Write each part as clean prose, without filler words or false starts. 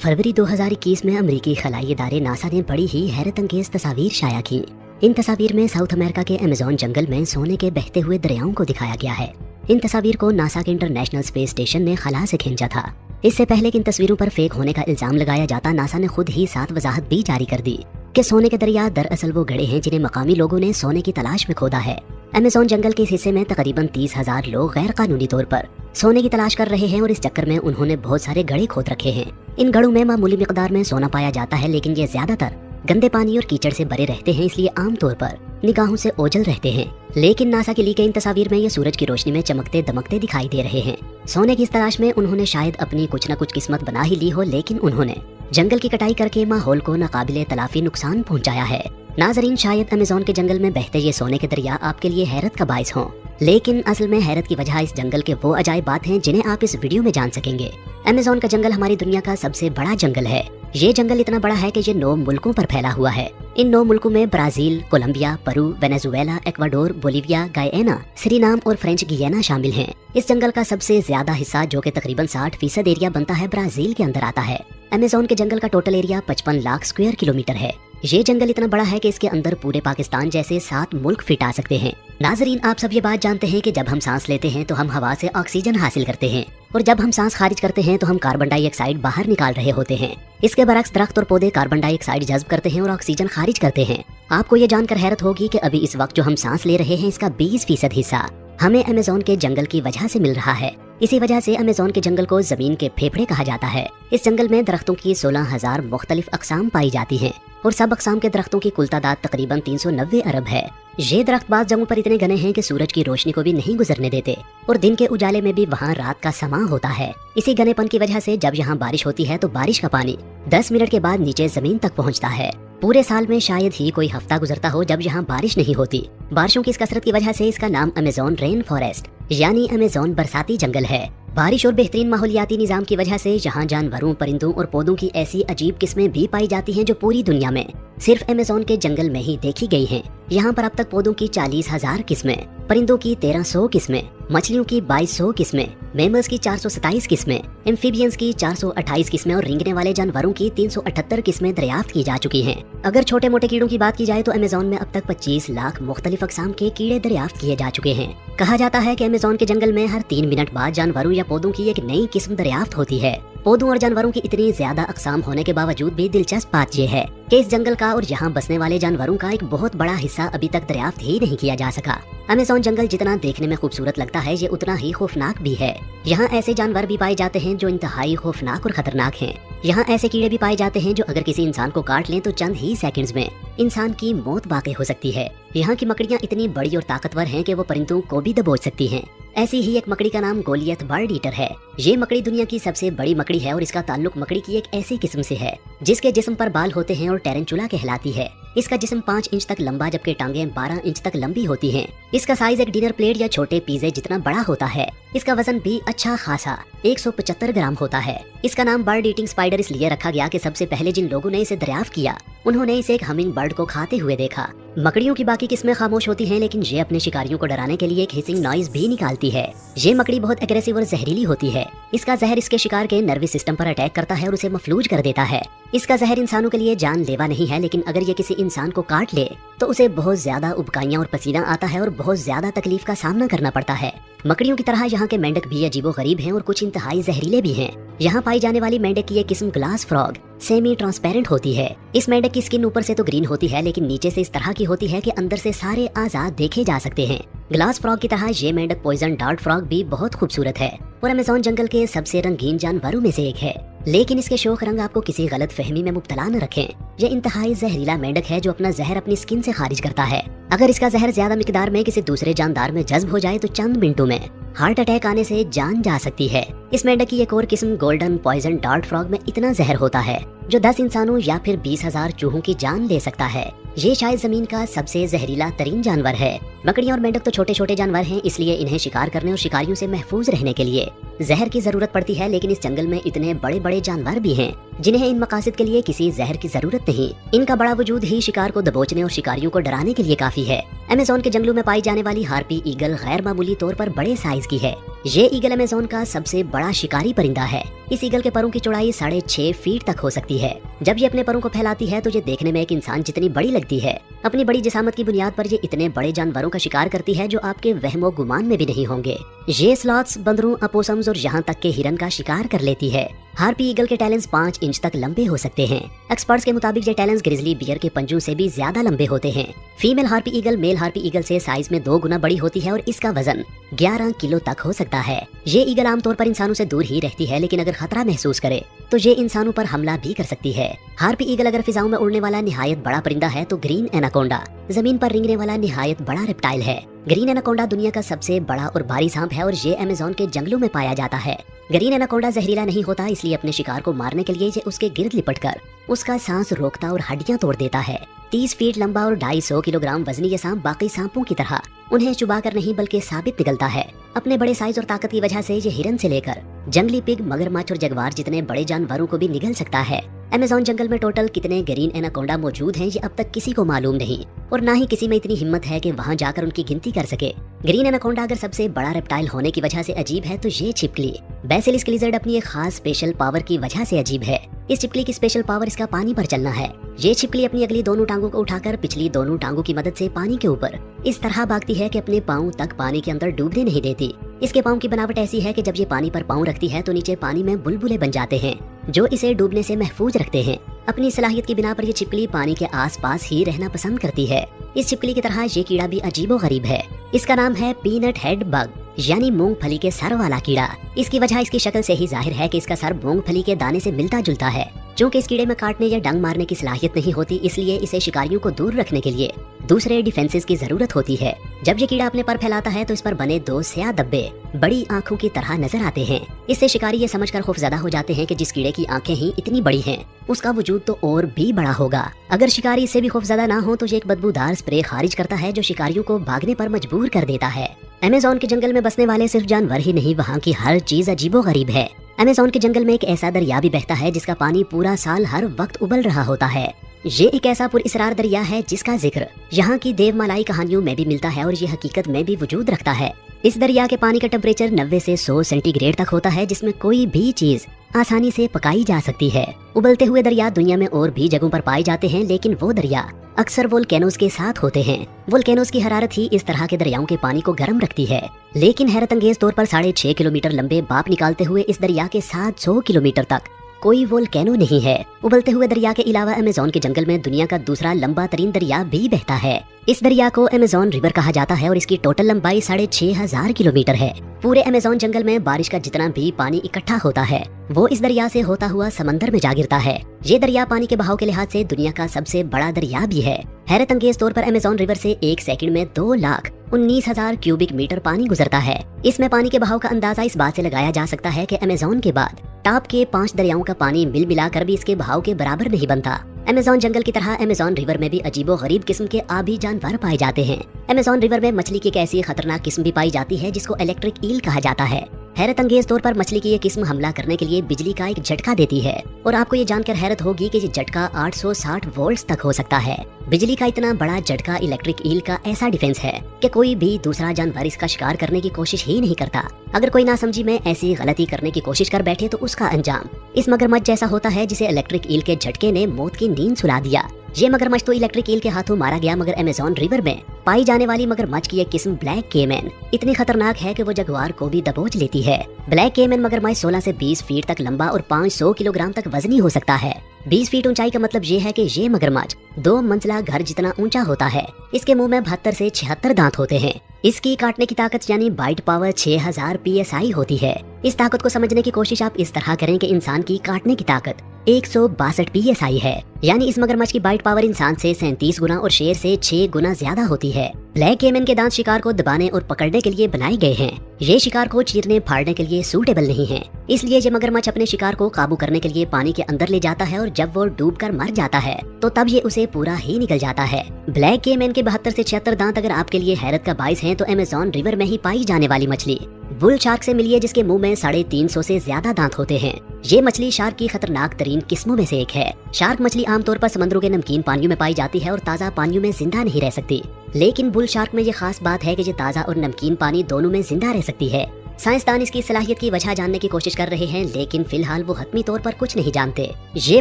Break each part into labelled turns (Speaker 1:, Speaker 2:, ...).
Speaker 1: फरवरी 2021 में अमेरिकी खलाई इदारे नासा ने बड़ी ही हैरत अंगेज तस्वीर शाया की। इन तस्वीर में साउथ अमेरिका के अमेज़न जंगल में सोने के बहते हुए दरियाओं को दिखाया गया है। इन तस्वीर को नासा के इंटरनेशनल स्पेस स्टेशन ने खला से खींचा था। इससे पहले कि इन तस्वीरों पर फेक होने का इल्जाम लगाया जाता, नासा ने खुद ही साफ वजाहत भी जारी कर दी कि सोने के दरिया दरअसल वो गड़े हैं जिन्हें मकामी लोगों ने सोने की तलाश में खोदा है। अमेज़न जंगल के इस हिस्से में तकरीबन 30,000 लोग गैर कानूनी तौर पर सोने की तलाश कर रहे हैं और इस चक्कर में उन्होंने बहुत सारे गड़े खोद रखे हैं। इन गड़ों में मामूली मिकदार में सोना पाया जाता है, लेकिन ये ज्यादातर गंदे पानी और कीचड़ से भरे रहते हैं, इसलिए आमतौर पर निगाहों से ओझल रहते हैं। लेकिन नासा की ली गई इन तस्वीर में ये सूरज की रोशनी में चमकते दमकते दिखाई दे रहे हैं। सोने की इस तलाश में उन्होंने शायद अपनी कुछ न कुछ किस्मत बना ही ली हो, लेकिन उन्होंने जंगल की कटाई करके माहौल को नाकाबिले तलाफी नुकसान पहुंचाया है। नाजरीन, शायद अमेज़न के जंगल में बहते ये सोने के दरिया आपके लिए हैरत का बाइस हों, लेकिन असल में हैरत की वजह इस जंगल के वो अजायब बात हैं जिन्हें आप इस वीडियो में जान सकेंगे। अमेज़न का जंगल हमारी दुनिया का सबसे बड़ा जंगल है। ये जंगल इतना बड़ा है कि ये 9 मुल्कों पर फैला हुआ है। इन 9 मुल्कों में Brazil, Colombia, Peru, Venezuela, Ecuador, Bolivia, Guyana, Suriname और फ्रेंच गियाना शामिल हैं। इस जंगल का सबसे ज्यादा हिस्सा, जो कि तकरीबन 60% एरिया बनता है, ब्राजील के अंदर आता है। अमेज़न के जंगल का total area 55 lakh square kilometre है। ये जंगल इतना बड़ा है कि इसके अंदर पूरे पाकिस्तान जैसे 7 मुल्क फिट आ सकते हैं। नाजरीन, आप सब ये बात जानते हैं कि जब हम सांस लेते हैं तो हम हवा से ऑक्सीजन हासिल करते हैं, और जब हम सांस खारिज करते हैं तो हम कार्बन डाइऑक्साइड बाहर निकाल रहे होते हैं। इसके बरक्स दरख्त और पौधे कार्बन डाइऑक्साइड जज्ब करते हैं और ऑक्सीजन खारिज करते हैं। आपको ये जानकर हैरत होगी कि अभी इस वक्त जो हम सांस ले रहे हैं, इसका 20% हिस्सा हमें अमेज़न के जंगल की वजह से मिल रहा है। इसी वजह से अमेज़न के जंगल को जमीन के फेफड़े कहा जाता है। इस जंगल में दरख्तों की 16,000 मुख्तलिफ अकसाम पाई जाती हैं और सब अकसाम के दरख्तों की कुल तादाद तकरीबन 390 अरब है। ये दरख्त बाज़ जगहों पर इतने घने हैं कि सूरज की रोशनी को भी नहीं गुजरने देते और दिन के उजाले में भी वहाँ रात का समा होता है। इसी घनेपन की वजह से जब यहाँ बारिश होती है तो बारिश का पानी 10 मिनट के बाद नीचे जमीन तक पहुँचता है। पूरे साल में शायद ही कोई हफ्ता गुजरता हो जब यहाँ बारिश नहीं होती। बारिशों की इस कसरत की वजह से इसका नाम अमेज़न रेन फॉरेस्ट यानी अमेज़न बरसाती जंगल है। बारिश और बेहतरीन माहौलियाती निजाम की वजह से यहाँ जानवरों, परिंदों और पौधों की ऐसी अजीब किस्में भी पाई जाती हैं जो पूरी दुनिया में सिर्फ अमेज़न के जंगल में ही देखी गई हैं। यहाँ पर अब तक पौधों की 40,000 किस्में, परिंदों की 1300 किस्में, मछलियों की 2200 किस्में, मैमल्स की 427 किस्में, एम्फीबियंस की 428 किस्में और रेंगने वाले जानवरों की 378 किस्में दरियाफ्त की जा चुकी हैं। अगर छोटे मोटे कीड़ों की बात की जाए तो अमेज़न में अब तक 25 लाख मुख्तलिफ अकसाम के कीड़े दरियाफ्त किए जा चुके हैं। कहा जाता है कि अमेज़न के जंगल में हर 3 मिनट बाद जानवरों या पौधों की एक नई किस्म दरियाफ्त होती है। पौधों और जानवरों की इतनी ज्यादा अकसाम होने के बावजूद भी दिलचस्प बात यह है कि इस जंगल का और यहाँ बसने वाले जानवरों का एक बहुत बड़ा हिस्सा अभी तक दरियाफ्त ही नहीं किया जा सका। अमेज़न जंगल जितना देखने में खूबसूरत लगता है, ये उतना ही खौफनाक भी है। यहाँ ऐसे जानवर भी पाए जाते हैं जो इंतहाई खौफनाक और खतरनाक हैं। यहाँ ऐसे कीड़े भी पाए जाते हैं जो अगर किसी इंसान को काट लें तो चंद ही सेकंड्स में इंसान की मौत वाक़ई हो सकती है। यहाँ की मकड़ियाँ इतनी बड़ी और ताकतवर हैं कि वो परिंदों को भी दबोच सकती हैं। ऐसी ही एक मकड़ी का नाम गोलियत बर्ड ईटर है। ये मकड़ी दुनिया की सबसे बड़ी मकड़ी है और इसका ताल्लुक मकड़ी की एक ऐसी किस्म से है जिसके जिस्म पर बाल होते हैं और टेरेंचुला कहलाती है। इसका जिस्म 5 इंच तक लंबा जबकि टांगें 12 इंच तक लंबी होती हैं। इसका साइज एक डिनर प्लेट या छोटे पिज़्ज़े जितना बड़ा होता है। इसका वजन भी अच्छा खासा 175 ग्राम होता है। इसका नाम बर्ड ईटिंग स्पाइडर इसलिए रखा गया कि सबसे पहले जिन लोगों ने इसे दरियाफ्त किया उन्होंने इसे एक हमिंग बर्ड को खाते हुए देखा। मकड़ियों की बाकी किस्में खामोश होती हैं, लेकिन ये अपने शिकारियों को डराने के लिए एक हिसिंग नॉइज भी निकालती है। ये मकड़ी बहुत एग्रेसिव और जहरीली होती है। इसका जहर इसके शिकार के नर्वस सिस्टम पर अटैक करता है और उसे मफलूज कर देता है। इसका जहर इंसानों के लिए जानलेवा नहीं है, लेकिन अगर ये किसी इंसान को काट ले तो उसे बहुत ज्यादा उबकाइयां और पसीना आता है और बहुत ज्यादा तकलीफ का सामना करना पड़ता है। मकड़ियों की तरह यहाँ के मेंढक भी अजीबोगरीब हैं और कुछ इंतहाई जहरीले भी हैं। यहाँ पाई जाने वाली मेंढक की एक किस्म ग्लास फ्रॉग सेमी ट्रांसपेरेंट होती है। इस मेंढक की स्किन ऊपर से तो ग्रीन होती है, लेकिन नीचे से इस तरह की होती है कि अंदर से सारे आजाद देखे जा सकते हैं। ग्लास फ्रॉग की तरह ये मेंढक पॉइजन डार्ट फ्रॉग भी बहुत खूबसूरत है और अमेज़न जंगल के सबसे रंगीन जानवरों में से एक है। लेकिन इसके शोख रंग आपको किसी गलत फहमी में मुब्तला न रखें। यह इंतहाई जहरीला मेंढक है जो अपना जहर अपनी स्किन से खारिज करता है। अगर इसका जहर ज्यादा मिकदार में किसी दूसरे जानदार में जज्ब हो जाए तो चंद मिनटों में हार्ट अटैक आने से जान जा सकती है। इस मेंढक की एक और किस्म गोल्डन पॉइजन डार्ट फ्रॉग में इतना जहर होता है जो 10 इंसानों या फिर 20,000 चूहों की जान ले सकता है। ये शायद जमीन का सबसे जहरीला तरीन जानवर है। मकड़ियाँ और मेंढक तो छोटे छोटे जानवर हैं, इसलिए इन्हें शिकार करने और शिकारियों से महफूज रहने के लिए जहर की जरूरत पड़ती है। लेकिन इस जंगल में इतने बड़े बड़े जानवर भी हैं जिन्हें इन मकासद के लिए किसी जहर की जरूरत नहीं। इनका बड़ा वजूद ही शिकार को दबोचने और शिकारियों को डराने के लिए काफी है। अमेज़न के जंगलों में पाई जाने वाली हार्पी ईगल गैर मामूली तौर पर बड़े साइज की है। ये ईगल अमेज़न का सबसे बड़ा शिकारी परिंदा है। इस ईगल के परों की चौड़ाई 6.5 फीट तक हो सकती है। जब ये अपने परों को फैलाती है तो ये देखने में एक इंसान जितनी बड़ी लगती है। अपनी बड़ी जिसामत की बुनियाद पर ये इतने बड़े जानवरों का शिकार करती है जो आपके वहमो गुमान में भी नहीं होंगे। ये स्लॉथ्स, बंदरों, अपोसम्स और यहाँ तक के हिरन का शिकार कर लेती है। हार्पी ईगल के टैलेंस 5 इंच तक लंबे हो सकते हैं। एक्सपर्ट्स के मुताबिक ये टैलेंस ग्रिजली बियर के पंजों से भी ज्यादा लंबे होते हैं। Female harpy eagle male harpy eagle से साइज में 2 गुना बड़ी होती है और इसका वजन 11 किलो तक हो सकता है। ये ईगल आमतौर पर इंसानों से दूर ही रहती है, लेकिन अगर खतरा महसूस करे तो ये इंसानों पर हमला भी कर सकती है। हार्पी ईगल अगर फिजाओं में उड़ने वाला निहायत बड़ा परिंदा है तो ग्रीन एनाकोंडा जमीन पर रेंगने वाला निहायत बड़ा रेप्टाइल है। ग्रीन एनाकोंडा दुनिया का सबसे बड़ा और भारी सांप है और ये अमेज़न के जंगलों में पाया जाता है। ग्रीन एनाकोंडा जहरीला नहीं होता, इसलिए अपने शिकार को मारने के लिए ये उसके गिर्द लिपटकर उसका सांस रोकता और हड्डियां तोड़ देता है। 30 फीट लंबा और 250 किलोग्राम वजनी ये सांप बाकी सांपों की तरह उन्हें चुबाकर नहीं बल्कि साबित निकलता है। अपने बड़े साइज और ताकत की वजह से ये हिरन से लेकर जंगली पिग, मगरमच्छ और जगवार जितने बड़े जानवरों को भी निगल सकता है। अमेज़न जंगल में टोटल कितने ग्रीन एनाकोंडा मौजूद हैं ये अब तक किसी को मालूम नहीं और ना ही किसी में इतनी हिम्मत है कि वहां जाकर उनकी गिनती कर सके। ग्रीन एनाकोंडा अगर सबसे बड़ा रेप्टाइल होने की वजह से अजीब है तो ये छिपकली बैसिलिस्क लिजर्ड अपनी एक खास स्पेशल पावर की वजह से अजीब है। इस छिपकली की स्पेशल पावर इसका पानी पर चलना है। ये छिपकली अपनी अगली दोनों टांगों को उठाकर पिछली दोनों टांगों की मदद से पानी के ऊपर इस तरह भागती है कि अपने पाँव तक पानी के अंदर डूबने नहीं देती। इसके पाँव की बनावट ऐसी है कि जब ये पानी पर पाँव रखती है तो नीचे पानी में बुलबुले बन जाते हैं जो इसे डूबने से महफूज रखते हैं। अपनी सलाहियत की बिना पर ये छिपकली पानी के आसपास ही रहना पसंद करती है। इस छिपकली की तरह ये कीड़ा भी अजीबोगरीब है। इसका नाम है पीनट हेड बग यानी मूंगफली के सर वाला कीड़ा। इसकी वजह इसकी शक्ल से ही जाहिर है कि इसका सर मूंगफली के दाने से मिलता जुलता है। चूँकि इस कीड़े में काटने या डंग मारने की सलाहियत नहीं होती, इसलिए इसे शिकारियों को दूर रखने के लिए दूसरे डिफेंसेस की जरूरत होती है। जब ये कीड़ा अपने पर फैलाता है तो इस पर बने 2 स्याह धब्बे बड़ी आंखों की तरह नजर आते हैं। इससे शिकारी ये समझकर खौफजदा हो जाते हैं कि जिस कीड़े की आंखें ही इतनी बड़ी हैं, उसका वजूद तो और भी बड़ा होगा। अगर शिकारी इससे भी खौफजदा ना हो तो ये एक बदबूदार स्प्रे खारिज करता है जो शिकारियों को भागने पर मजबूर कर देता है। अमेज़न के जंगल में बसने वाले सिर्फ जानवर ही नहीं, वहाँ की हर चीज अजीबोगरीब है। अमेज़न के जंगल में एक ऐसा दरिया भी बहता है जिसका पानी पूरा साल हर वक्त उबल रहा होता है। ये एक ऐसा पुरइसरार दरिया है जिसका जिक्र यहाँ की देवमालाई कहानियों में भी मिलता है और ये हकीकत में भी वजूद रखता है। इस दरिया के पानी का टेम्परेचर 90 से 100 सेंटीग्रेड तक होता है, जिसमें कोई भी चीज आसानी से पकाई जा सकती है। उबलते हुए दरिया दुनिया में और भी जगहों पर पाए जाते हैं, लेकिन वो दरिया अक्सर वोल्केनोज के साथ होते हैं। वोल्केनोज की हरारत ही इस तरह के दरियाओं के पानी को गर्म रखती है। लेकिन हैरत अंगेज तौर पर 6.5 किलोमीटर लंबे बाप निकालते हुए इस दरिया के 700 किलोमीटर तक कोई वोल्केनो नहीं है। उबलते हुए दरिया के अलावा अमेज़न के जंगल में दुनिया का दूसरा लंबा तरीन दरिया भी बहता है। इस दरिया को अमेज़न रिवर कहा जाता है और इसकी टोटल लंबाई 6500 किलोमीटर है। पूरे अमेज़न जंगल में बारिश का जितना भी पानी इकट्ठा होता है वो इस दरिया से होता हुआ समंदर में जा गिरता है। ये दरिया पानी के बहाव के लिहाज से दुनिया का सबसे बड़ा दरिया भी है। हैरत अंगेज तौर पर अमेज़न रिवर से 1 सेकंड में 2,19,000 क्यूबिक मीटर पानी गुजरता है। इसमें पानी के बहाव का अंदाजा इस बात से लगाया जा सकता है कि अमेज़न के बाद टॉप के 5 दरियाओं का पानी मिल मिलाकर भी इसके बहाव के बराबर नहीं बनता। अमेज़न जंगल की तरह अमेज़न रिवर में भी अजीबो गरीब किस्म के आबी जानवर पाए जाते हैं। अमेज़न रिवर में मछली की एक ऐसी खतरनाक किस्म भी पाई जाती है जिसको इलेक्ट्रिक ईल कहा जाता है। हैरत अंगेज तौर पर मछली की ये किस्म हमला करने के लिए बिजली का एक झटका देती है और आपको ये जानकर हैरत होगी कि ये झटका 860 वोल्ट्स तक हो सकता है। बिजली का इतना बड़ा झटका इलेक्ट्रिक ईल का ऐसा डिफेंस है कि कोई भी दूसरा जानवर इसका शिकार करने की कोशिश ही नहीं करता। अगर कोई नासमझी में ऐसी गलती करने की कोशिश कर बैठे तो उसका अंजाम इस मगरमच्छ जैसा होता है जिसे इलेक्ट्रिक ईल के झटके ने मौत की नींद सुला दिया। ये मगरमच्छ तो इलेक्ट्रिक ईल के हाथों मारा गया, मगर अमेज़न रिवर में पाई जाने वाली मगरमच्छ की एक किस्म ब्लैक केमैन इतनी खतरनाक है कि वो जगुआर को भी दबोच लेती है। ब्लैक केमैन मगरमच्छ 16 से 20 फीट तक लंबा और 500 किलोग्राम तक वजनी हो सकता है। 20 फीट ऊंचाई का मतलब ये है कि ये मगरमच्छ 2 मंजिला घर जितना ऊंचा होता है। इसके मुंह में 72 से 76 दांत होते हैं। इसकी काटने की ताकत यानी बाइट पावर 6000 PSI होती है। इस ताकत को समझने की कोशिश आप इस तरह करें कि इंसान की काटने की ताकत 162 PSI है, यानी इस मगरमच्छ की बाइट पावर इंसान से 37 गुना और शेर से 6 गुना ज्यादा होती है। ब्लैक केमैन के दांत शिकार को दबाने और पकड़ने के लिए बनाए गए हैं। ये शिकार को चीरने फाड़ने के लिए सूटेबल नहीं है, इसलिए ये मगरमच्छ अपने शिकार को काबू करने के लिए पानी के अंदर ले जाता है और जब वो डूबकर मर जाता है तो तब ये उसे पूरा ही निकल जाता है। ब्लैक केमैन के 72 से 76 दांत अगर आपके लिए हैरत का बाइस हैं तो अमेज़न रिवर में ही पाई जाने वाली मछली बुल शार्क से मिलिए, जिसके मुंह में 350 से ज्यादा दांत होते हैं। ये मछली शार्क की खतरनाक तरीन किस्मों में से एक है। शार्क मछली आमतौर पर समुद्रों के नमकीन पानियों में पाई जाती है और ताज़ा पानियों में जिंदा नहीं रह सकती, लेकिन बुल शार्क में ये खास बात है कि ये ताज़ा और नमकीन पानी दोनों में जिंदा रह सकती है। साइंसदान इसकी सलाहियत की वजह जानने की कोशिश कर रहे हैं, लेकिन फिलहाल वो हतमी तौर पर कुछ नहीं जानते। ये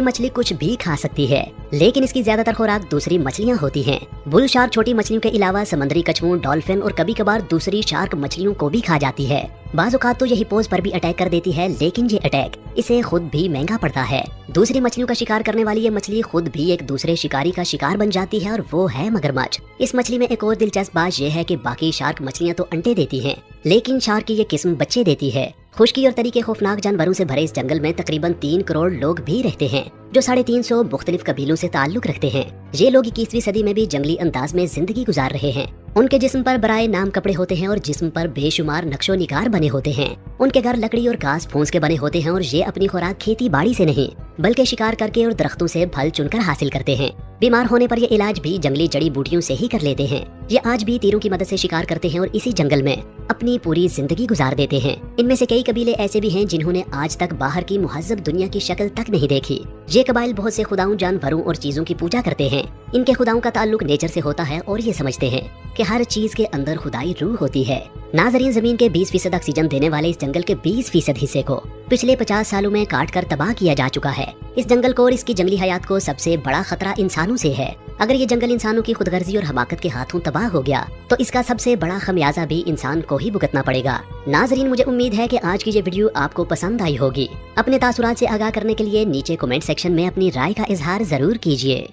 Speaker 1: मछली कुछ भी खा सकती है, लेकिन इसकी ज्यादातर खुराक दूसरी मछलियाँ होती हैं। बुल शार्क छोटी मछलियों के अलावा समुद्री कछुओं, डॉल्फिन और कभी कभार दूसरी शार्क मछलियों को भी खा जाती है। बाज़ औक़ात तो यही पोज पर भी अटैक कर देती है, लेकिन ये अटैक इसे खुद भी महंगा पड़ता है। दूसरी मछलियों का शिकार करने वाली ये मछली खुद भी एक दूसरे शिकारी का शिकार बन जाती है, और वो है मगरमच्छ। इस मछली में एक और दिलचस्प बात यह है कि बाकी शार्क मछलियाँ तो अंडे देती हैं, लेकिन शार्क की ये किस्म बच्चे देती है। खुश्की और तरीके खौफनाक जानवरों से भरे इस जंगल में तकरीबन 3 करोड़ लोग भी रहते हैं, जो 350 मुख्तलिफ कबीलों से ताल्लुक रखते हैं। ये लोग 21वीं सदी में भी जंगली अंदाज में जिंदगी गुजार रहे हैं। उनके जिस्म पर बराए नाम कपड़े होते हैं और जिस्म पर बेशुमार नक्शो निगार बने होते हैं। उनके घर लकड़ी और घास फूस के बने होते हैं, और ये अपनी खुराक खेती बाड़ी से नहीं बल्कि शिकार करके और दरख्तों से फल चुनकर हासिल करते हैं। बीमार होने पर ये इलाज भी जंगली जड़ी बूटियों से ही कर लेते हैं। ये आज भी तीरों की मदद से शिकार करते हैं और इसी जंगल में अपनी पूरी जिंदगी गुजार देते हैं। इनमें से कई कबीले ऐसे भी हैं जिन्होंने आज तक बाहर की मुहज्जब दुनिया की शक्ल तक नहीं देखी। ये कबाइल बहुत से खुदाओं, जानवरों और चीजों की पूजा करते हैं। इनके खुदाओं का ताल्लुक नेचर से होता है और ये समझते हैं कि हर चीज के अंदर खुदाई रूह होती है। नाज़रीन, जमीन के 20% ऑक्सीजन देने वाले इस जंगल के 20% हिस्से को पिछले 50 सालों में काट कर तबाह किया जा चुका है। इस जंगल को और इसकी जंगली हयात को सबसे बड़ा खतरा इंसानों से है। अगर ये जंगल इंसानों की खुदगर्जी और हमाकत के हाथों तबाह हो गया तो इसका सबसे बड़ा खमियाजा भी इंसान को ही भुगतना पड़ेगा। नाज़रीन, मुझे उम्मीद है कि आज की ये वीडियो आपको पसंद आई होगी। अपने तासुरात से आगाह करने के लिए नीचे कमेंट सेक्शन में अपनी राय का इजहार जरूर कीजिए।